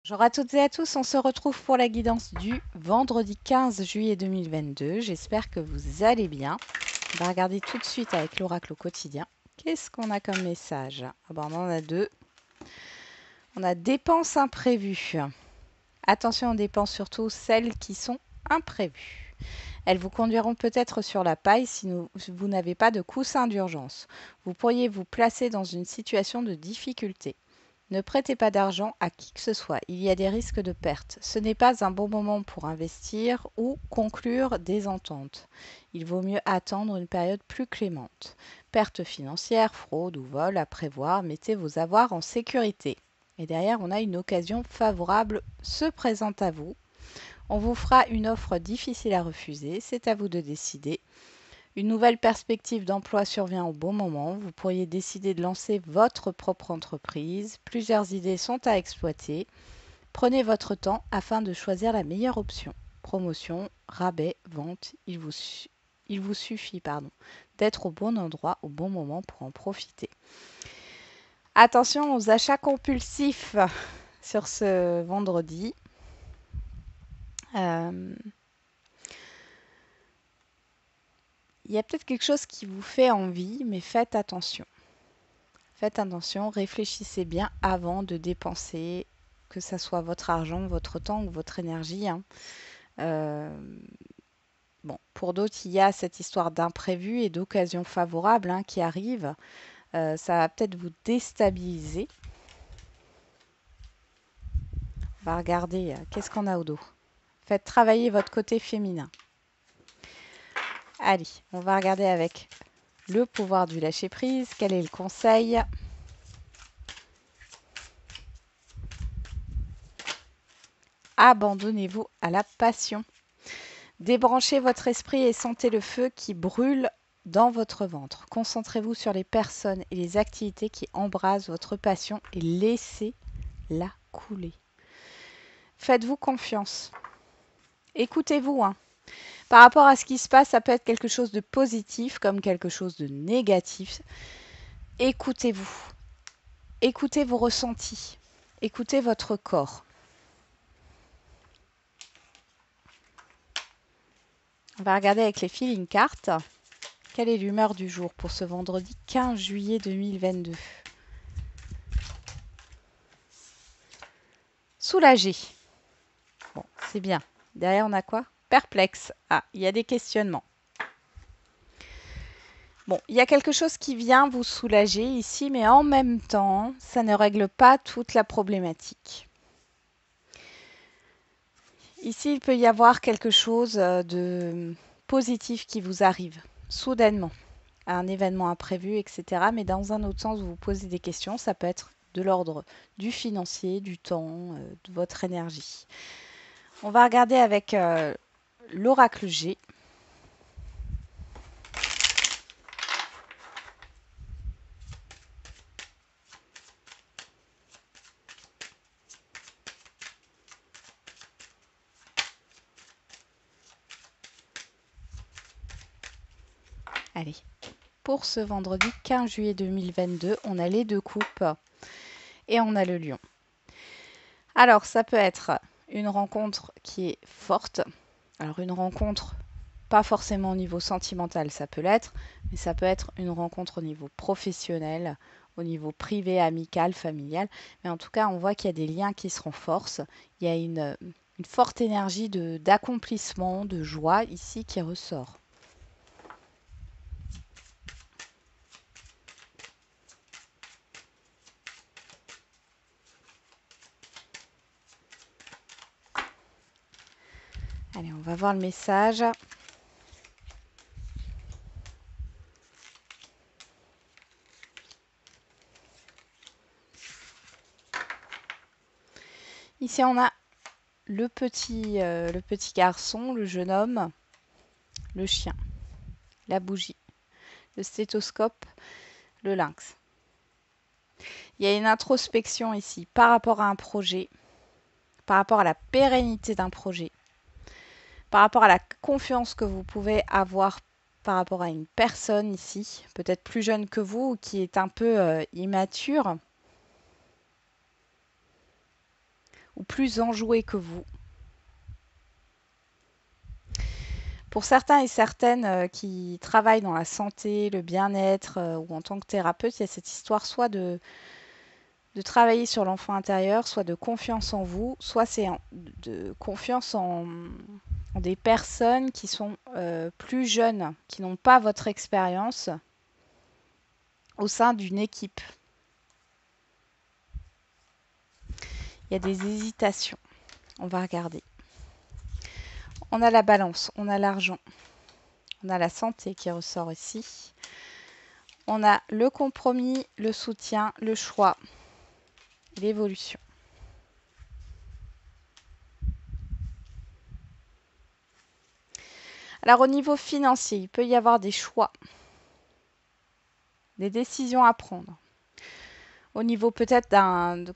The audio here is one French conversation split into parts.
Bonjour à toutes et à tous, on se retrouve pour la guidance du vendredi 15 juillet 2022. J'espère que vous allez bien. On va regarder tout de suite avec l'oracle au quotidien. Qu'est-ce qu'on a comme message? Ah ben, on en a deux. On a dépenses imprévues. Attention aux dépenses, surtout celles qui sont imprévues. Elles vous conduiront peut-être sur la paille si vous n'avez pas de coussin d'urgence. Vous pourriez vous placer dans une situation de difficulté. Ne prêtez pas d'argent à qui que ce soit, il y a des risques de perte. Ce n'est pas un bon moment pour investir ou conclure des ententes. Il vaut mieux attendre une période plus clémente. Perte financière, fraude ou vol à prévoir, mettez vos avoirs en sécurité. Et derrière, on a une occasion favorable se présente à vous. On vous fera une offre difficile à refuser, c'est à vous de décider. Une nouvelle perspective d'emploi survient au bon moment. Vous pourriez décider de lancer votre propre entreprise. Plusieurs idées sont à exploiter. Prenez votre temps afin de choisir la meilleure option. Promotion, rabais, vente, il vous suffit d'être au bon endroit au bon moment pour en profiter. Attention aux achats compulsifs sur ce vendredi. Il y a peut-être quelque chose qui vous fait envie, mais faites attention. Faites attention, réfléchissez bien avant de dépenser, que ce soit votre argent, votre temps ou votre énergie. Bon, pour d'autres, il y a cette histoire d'imprévu et d'occasion favorable qui arrive. Ça va peut-être vous déstabiliser. On va regarder qu'est-ce qu'on a au dos. Faites travailler votre côté féminin. Allez, on va regarder avec le pouvoir du lâcher-prise. Quel est le conseil? Abandonnez-vous à la passion. Débranchez votre esprit et sentez le feu qui brûle dans votre ventre. Concentrez-vous sur les personnes et les activités qui embrasent votre passion et laissez-la couler. Faites-vous confiance. Écoutez-vous. Par rapport à ce qui se passe, ça peut être quelque chose de positif comme quelque chose de négatif. Écoutez-vous. Écoutez vos ressentis. Écoutez votre corps. On va regarder avec les feeling cards. Quelle est l'humeur du jour pour ce vendredi 15 juillet 2022? Soulagé. Bon, c'est bien. Derrière, on a quoi? Perplexe. Ah, il y a des questionnements. Bon, il y a quelque chose qui vient vous soulager ici, mais en même temps, ça ne règle pas toute la problématique. Ici, il peut y avoir quelque chose de positif qui vous arrive soudainement, un événement imprévu, etc. Mais dans un autre sens, vous vous posez des questions. Ça peut être de l'ordre du financier, du temps, de votre énergie. On va regarder avec l'oracle G. Allez, pour ce vendredi 15 juillet 2022, on a les deux coupes et on a le lion. Alors, ça peut être une rencontre qui est forte. Alors, une rencontre, pas forcément au niveau sentimental, ça peut l'être, mais ça peut être une rencontre au niveau professionnel, au niveau privé, amical, familial. Mais en tout cas, on voit qu'il y a des liens qui se renforcent. Il y a une forte énergie d'accomplissement, de joie ici qui ressort. Allez, on va voir le message. Ici, on a le petit garçon, le jeune homme, le chien, la bougie, le stéthoscope, le lynx. Il y a une introspection ici par rapport à un projet, par rapport à la pérennité d'un projet, par rapport à la confiance que vous pouvez avoir par rapport à une personne ici, peut-être plus jeune que vous ou qui est un peu immature, ou plus enjoué que vous. Pour certains et certaines qui travaillent dans la santé, le bien-être ou en tant que thérapeute, il y a cette histoire soit de travailler sur l'enfant intérieur, soit de confiance en vous, soit c'est de confiance en des personnes qui sont plus jeunes, qui n'ont pas votre expérience au sein d'une équipe. Il y a des hésitations. On va regarder. On a la balance, on a l'argent, on a la santé qui ressort ici. On a le compromis, le soutien, le choix, l'évolution. Alors au niveau financier, il peut y avoir des choix, des décisions à prendre. Au niveau peut-être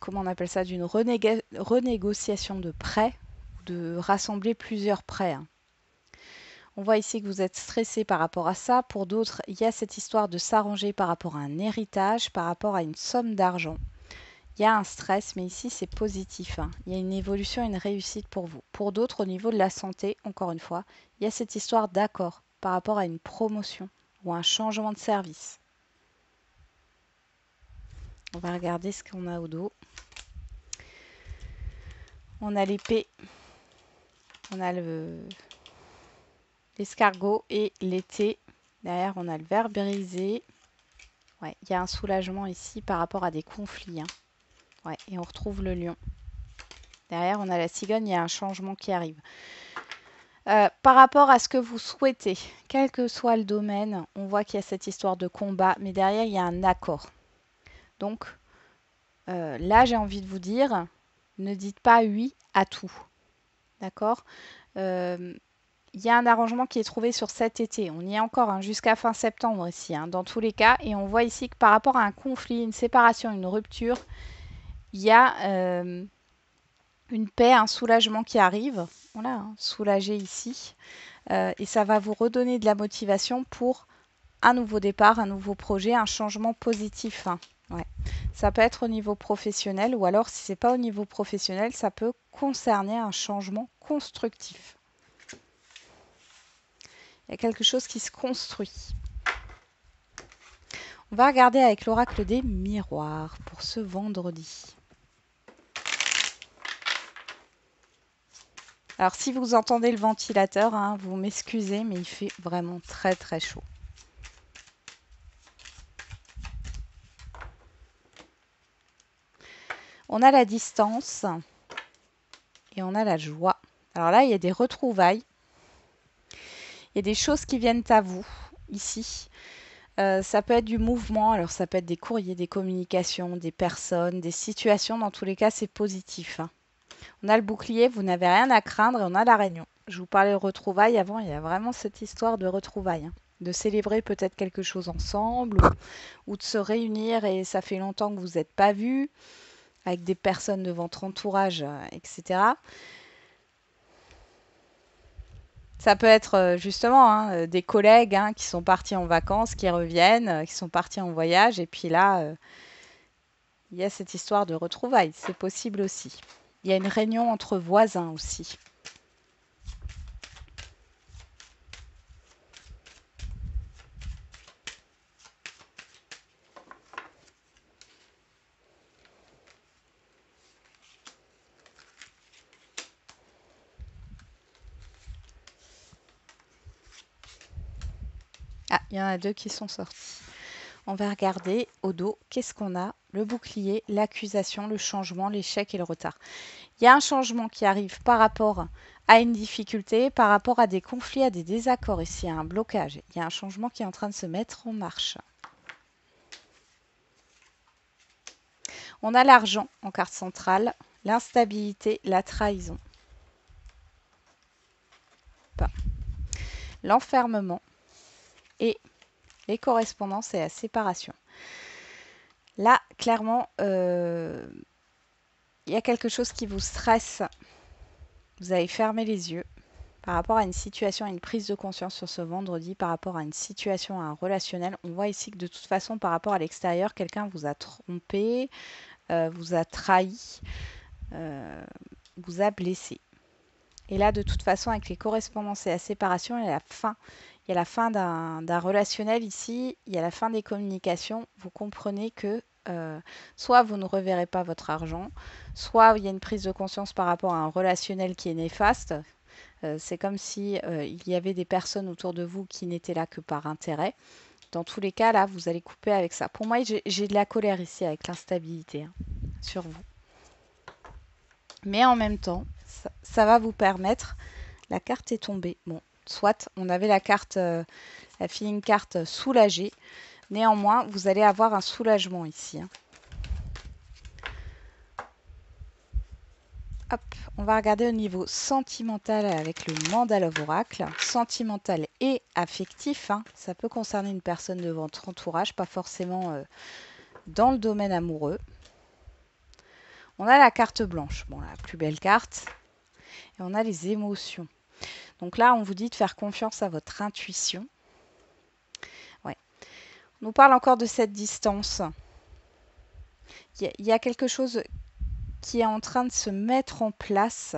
comment on appelle ça, d'une renégociation de prêts, ou de rassembler plusieurs prêts. Hein. On voit ici que vous êtes stressé par rapport à ça. Pour d'autres, il y a cette histoire de s'arranger par rapport à un héritage, par rapport à une somme d'argent. Il y a un stress, mais ici c'est positif. Hein. Il y a une évolution, une réussite pour vous. Pour d'autres, au niveau de la santé, encore une fois, il y a cette histoire d'accord par rapport à une promotion ou un changement de service. On va regarder ce qu'on a au dos. On a l'épée, on a l'escargot et l'été. Derrière, on a le ver brisé. Ouais, il y a un soulagement ici par rapport à des conflits. Hein. Ouais, et on retrouve le lion. Derrière, on a la cigogne, il y a un changement qui arrive. Par rapport à ce que vous souhaitez, quel que soit le domaine, on voit qu'il y a cette histoire de combat, mais derrière, il y a un accord. Donc, là, j'ai envie de vous dire, ne dites pas oui à tout. D'accord il y a un arrangement qui est trouvé sur cet été. On y est encore hein, jusqu'à fin septembre ici, hein, dans tous les cas. Et on voit ici que par rapport à un conflit, une séparation, une rupture, il y a une paix, un soulagement qui arrive. Voilà, hein, soulagé ici. Et ça va vous redonner de la motivation pour un nouveau départ, un nouveau projet, un changement positif. Hein. Ouais. Ça peut être au niveau professionnel ou alors si ce n'est pas au niveau professionnel, ça peut concerner un changement constructif. Il y a quelque chose qui se construit. On va regarder avec l'oracle des miroirs pour ce vendredi. Alors si vous entendez le ventilateur, hein, vous m'excusez, mais il fait vraiment très très chaud. On a la distance et on a la joie. Alors là, il y a des retrouvailles. Il y a des choses qui viennent à vous ici. Ça peut être du mouvement, alors ça peut être des courriers, des communications, des personnes, des situations. Dans tous les cas, c'est positif. Hein. On a le bouclier, vous n'avez rien à craindre et on a la réunion. Je vous parlais de retrouvailles avant, il y a vraiment cette histoire de retrouvailles. Hein. De célébrer peut-être quelque chose ensemble ou de se réunir et ça fait longtemps que vous n'êtes pas vus avec des personnes de votre entourage, etc. Ça peut être justement hein, des collègues hein, qui sont partis en vacances, qui reviennent, qui sont partis en voyage. Et puis là, il y a cette histoire de retrouvailles. C'est possible aussi. Il y a une réunion entre voisins aussi. Ah, il y en a deux qui sont sortis. On va regarder au dos, qu'est-ce qu'on a? Le bouclier, l'accusation, le changement, l'échec et le retard. Il y a un changement qui arrive par rapport à une difficulté, par rapport à des conflits, à des désaccords. Ici, il y a un blocage. Il y a un changement qui est en train de se mettre en marche. On a l'argent en carte centrale, l'instabilité, la trahison. L'enfermement et les correspondances et la séparation. Là, clairement, il y a quelque chose qui vous stresse. Vous avez fermé les yeux par rapport à une situation, à une prise de conscience sur ce vendredi, par rapport à une situation, à un relationnel. On voit ici que de toute façon, par rapport à l'extérieur, quelqu'un vous a trompé, vous a trahi. vous a blessé. Et là, de toute façon, avec les correspondances et la séparation, il y a la fin. Il y a la fin d'un relationnel ici, il y a la fin des communications. Vous comprenez que soit vous ne reverrez pas votre argent, soit il y a une prise de conscience par rapport à un relationnel qui est néfaste. C'est comme si il y avait des personnes autour de vous qui n'étaient là que par intérêt. Dans tous les cas, là, vous allez couper avec ça. Pour moi, j'ai de la colère ici avec l'instabilité hein, sur vous. Mais en même temps, ça va vous permettre. La carte est tombée. Bon, soit on avait la carte, la feeling carte soulagée. Néanmoins, vous allez avoir un soulagement ici. Hein. Hop, on va regarder au niveau sentimental avec le Mandala Oracle. Sentimental et affectif. Hein. Ça peut concerner une personne de votre entourage, pas forcément dans le domaine amoureux. On a la carte blanche, bon, la plus belle carte. Et on a les émotions. Donc là, on vous dit de faire confiance à votre intuition. Ouais. On nous parle encore de cette distance. Il y a quelque chose qui est en train de se mettre en place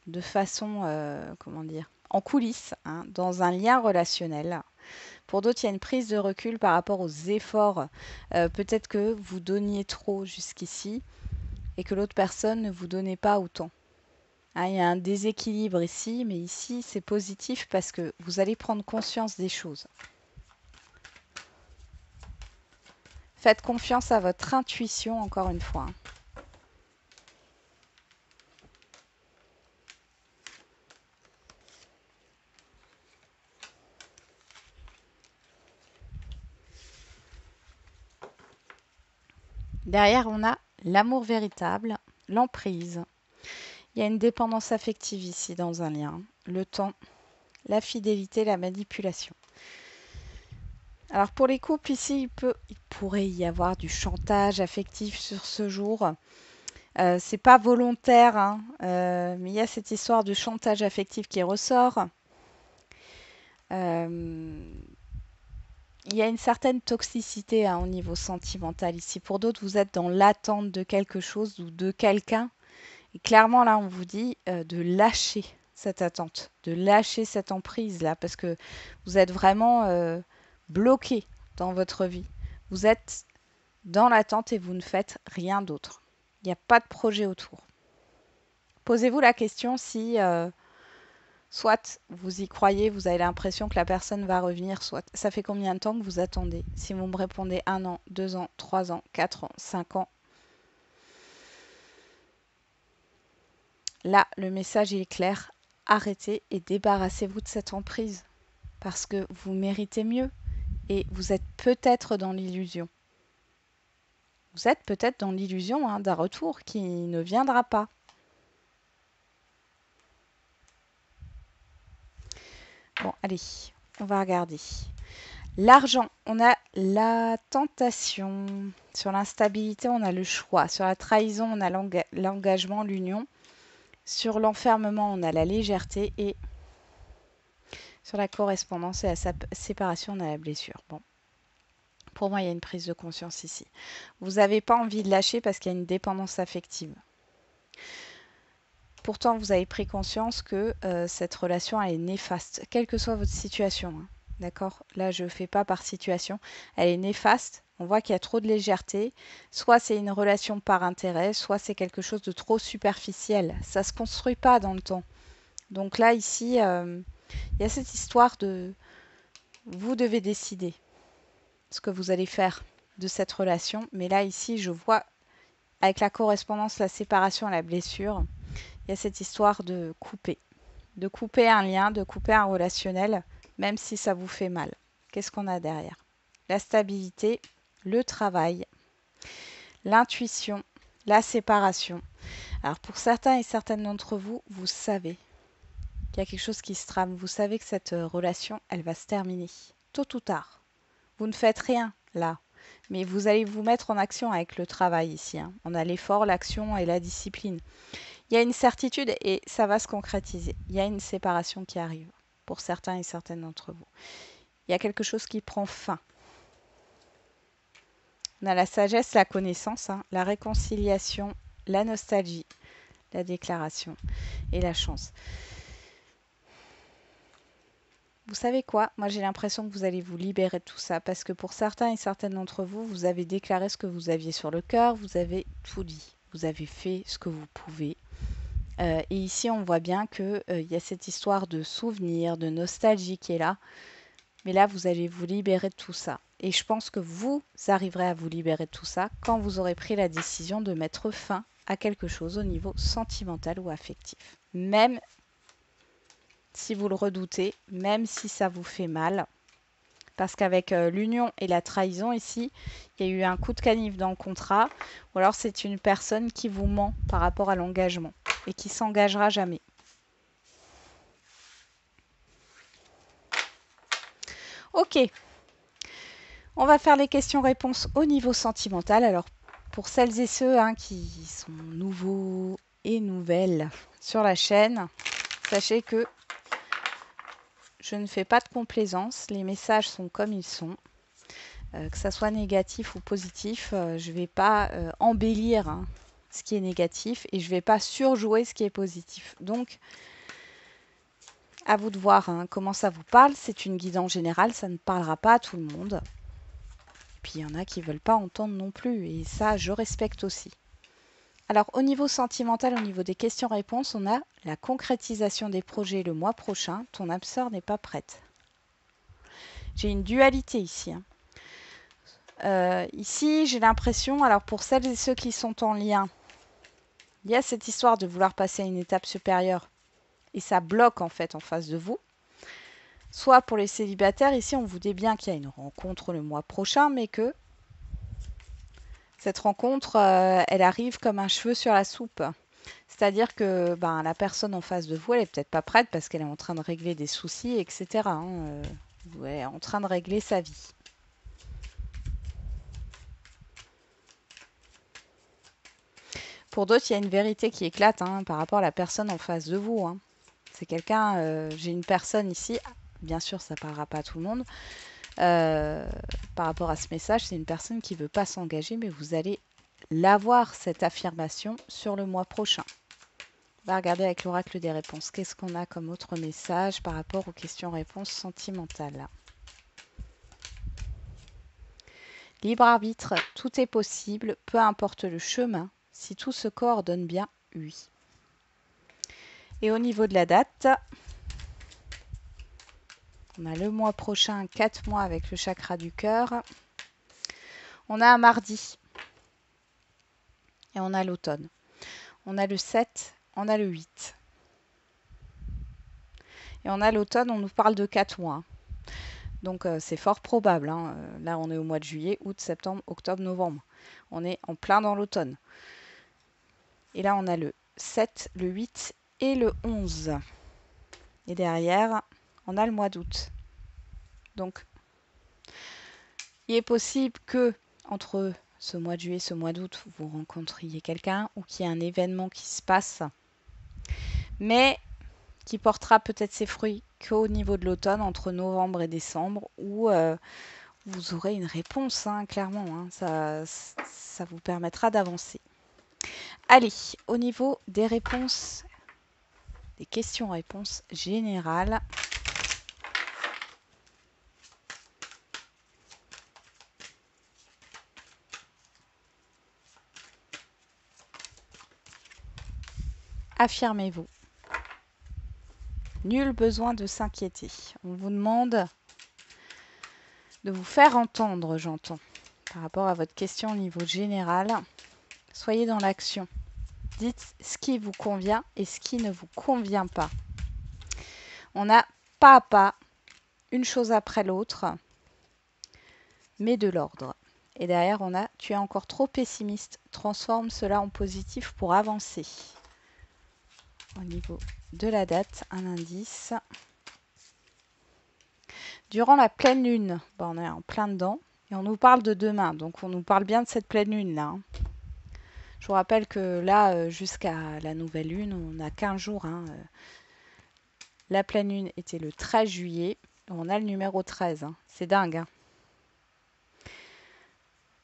de façon, comment dire, en coulisses, hein, dans un lien relationnel. Pour d'autres, il y a une prise de recul par rapport aux efforts. Peut-être que vous donniez trop jusqu'ici et que l'autre personne ne vous donnait pas autant. Hein, il y a un déséquilibre ici, mais ici, c'est positif parce que vous allez prendre conscience des choses. Faites confiance à votre intuition, encore une fois. Derrière, on a l'amour véritable, l'emprise. Il y a une dépendance affective ici dans un lien. Le temps, la fidélité, la manipulation. Alors pour les couples ici, il pourrait y avoir du chantage affectif sur ce jour. C'est pas volontaire, hein, mais il y a cette histoire de chantage affectif qui ressort. Il y a une certaine toxicité hein, au niveau sentimental ici. Pour d'autres, vous êtes dans l'attente de quelque chose ou de quelqu'un. Et clairement, là, on vous dit de lâcher cette attente, de lâcher cette emprise-là, parce que vous êtes vraiment bloqué dans votre vie. Vous êtes dans l'attente et vous ne faites rien d'autre. Il n'y a pas de projet autour. Posez-vous la question si soit vous y croyez, vous avez l'impression que la personne va revenir, soit ça fait combien de temps que vous attendez? Si vous me répondez 1 an, 2 ans, 3 ans, 4 ans, 5 ans, là, le message est clair. Arrêtez et débarrassez-vous de cette emprise parce que vous méritez mieux et vous êtes peut-être dans l'illusion. Vous êtes peut-être dans l'illusion hein, d'un retour qui ne viendra pas. Bon, allez, on va regarder. L'argent, on a la tentation. Sur l'instabilité, on a le choix. Sur la trahison, on a l'engagement, l'union. Sur l'enfermement, on a la légèreté. Et sur la correspondance et la séparation, on a la blessure. Bon. Pour moi, il y a une prise de conscience ici. Vous n'avez pas envie de lâcher parce qu'il y a une dépendance affective. Pourtant, vous avez pris conscience que cette relation elle est néfaste, quelle que soit votre situation. Hein. D'accord? Là, je ne fais pas par situation. Elle est néfaste. On voit qu'il y a trop de légèreté. Soit c'est une relation par intérêt, soit c'est quelque chose de trop superficiel. Ça ne se construit pas dans le temps. Donc là, ici, il y a cette histoire de... Vous devez décider ce que vous allez faire de cette relation. Mais là, ici, je vois, avec la correspondance, la séparation, la blessure, il y a cette histoire de couper un lien, de couper un relationnel, même si ça vous fait mal. Qu'est-ce qu'on a derrière? La stabilité, le travail, l'intuition, la séparation. Alors pour certains et certaines d'entre vous, vous savez qu'il y a quelque chose qui se trame. Vous savez que cette relation, elle va se terminer, tôt ou tard. Vous ne faites rien là, mais vous allez vous mettre en action avec le travail ici. Hein. On a l'effort, l'action et la discipline. Il y a une certitude et ça va se concrétiser. Il y a une séparation qui arrive pour certains et certaines d'entre vous. Il y a quelque chose qui prend fin. On a la sagesse, la connaissance, hein, la réconciliation, la nostalgie, la déclaration et la chance. Vous savez quoi? Moi, j'ai l'impression que vous allez vous libérer de tout ça parce que pour certains et certaines d'entre vous, vous avez déclaré ce que vous aviez sur le cœur, vous avez tout dit, vous avez fait ce que vous pouvez. Et ici, on voit bien qu'il y a cette histoire de souvenir, de nostalgie qui est là. Mais là, vous allez vous libérer de tout ça. Et je pense que vous arriverez à vous libérer de tout ça quand vous aurez pris la décision de mettre fin à quelque chose au niveau sentimental ou affectif. Même si vous le redoutez, même si ça vous fait mal. Parce qu'avec l'union et la trahison ici, il y a eu un coup de canif dans le contrat. Ou alors c'est une personne qui vous ment par rapport à l'engagement et qui s'engagera jamais. Ok, on va faire les questions-réponses au niveau sentimental. Alors pour celles et ceux qui sont nouveaux et nouvelles sur la chaîne, sachez que je ne fais pas de complaisance. Les messages sont comme ils sont. Que ça soit négatif ou positif, je ne vais pas embellir ce qui est négatif et je ne vais pas surjouer ce qui est positif. Donc, à vous de voir comment ça vous parle. C'est une guidance générale, ça ne parlera pas à tout le monde. Et puis, il y en a qui ne veulent pas entendre non plus et ça, je respecte aussi. Alors, au niveau sentimental, au niveau des questions-réponses, on a la concrétisation des projets le mois prochain. Ton âme sœur n'est pas prête. J'ai une dualité ici. Ici, j'ai l'impression, alors pour celles et ceux qui sont en lien, il y a cette histoire de vouloir passer à une étape supérieure et ça bloque en fait en face de vous. Soit pour les célibataires, ici on vous dit bien qu'il y a une rencontre le mois prochain, mais que cette rencontre, elle arrive comme un cheveu sur la soupe. C'est-à-dire que la personne en face de vous, elle n'est peut-être pas prête parce qu'elle est en train de régler des soucis, etc. Elle est en train de régler sa vie. Pour d'autres, il y a une vérité qui éclate par rapport à la personne en face de vous. C'est quelqu'un, j'ai une personne ici, bien sûr ça ne parlera pas à tout le monde, par rapport à ce message, c'est une personne qui ne veut pas s'engager, mais vous allez l'avoir, cette affirmation, sur le mois prochain. On va regarder avec l'oracle des réponses. Qu'est-ce qu'on a comme autre message par rapport aux questions-réponses sentimentales? Libre arbitre, tout est possible, peu importe le chemin, si tout se coordonne bien, oui. Et au niveau de la date, on a le mois prochain, 4 mois avec le chakra du cœur. On a un mardi. Et on a l'automne. On a le 7, on a le 8. Et on a l'automne, on nous parle de 4 mois. Donc c'est fort probable. Là, on est au mois de juillet, août, septembre, octobre, novembre. On est en plein dans l'automne. Et là, on a le 7, le 8 et le 11. Et derrière, on a le mois d'août. Donc, il est possible que entre ce mois de juillet et ce mois d'août, vous rencontriez quelqu'un ou qu'il y ait un événement qui se passe, mais qui portera peut-être ses fruits qu'au niveau de l'automne, entre novembre et décembre, où vous aurez une réponse, clairement. Ça vous permettra d'avancer. Allez, au niveau des réponses, des questions-réponses générales. Affirmez-vous. Nul besoin de s'inquiéter. On vous demande de vous faire entendre, j'entends, par rapport à votre question au niveau général. Soyez dans l'action. Dites ce qui vous convient et ce qui ne vous convient pas. On a pas à pas, une chose après l'autre, mais de l'ordre. Et derrière, on a « Tu es encore trop pessimiste, transforme cela en positif pour avancer ». Au niveau de la date, un indice. Durant la pleine lune, on est en plein dedans, et on nous parle de demain, donc on nous parle bien de cette pleine lune-là. Je vous rappelle que là, jusqu'à la nouvelle lune, on a 15 jours. La pleine lune était le 13 juillet, on a le numéro 13. C'est dingue.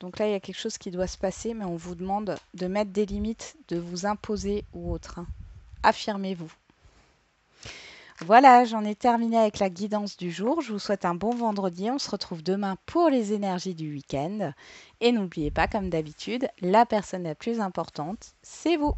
Donc là, il y a quelque chose qui doit se passer, mais on vous demande de mettre des limites, de vous imposer ou autre, hein. Affirmez-vous. Voilà, j'en ai terminé avec la guidance du jour. Je vous souhaite un bon vendredi. On se retrouve demain pour les énergies du week-end. Et n'oubliez pas, comme d'habitude, la personne la plus importante, c'est vous.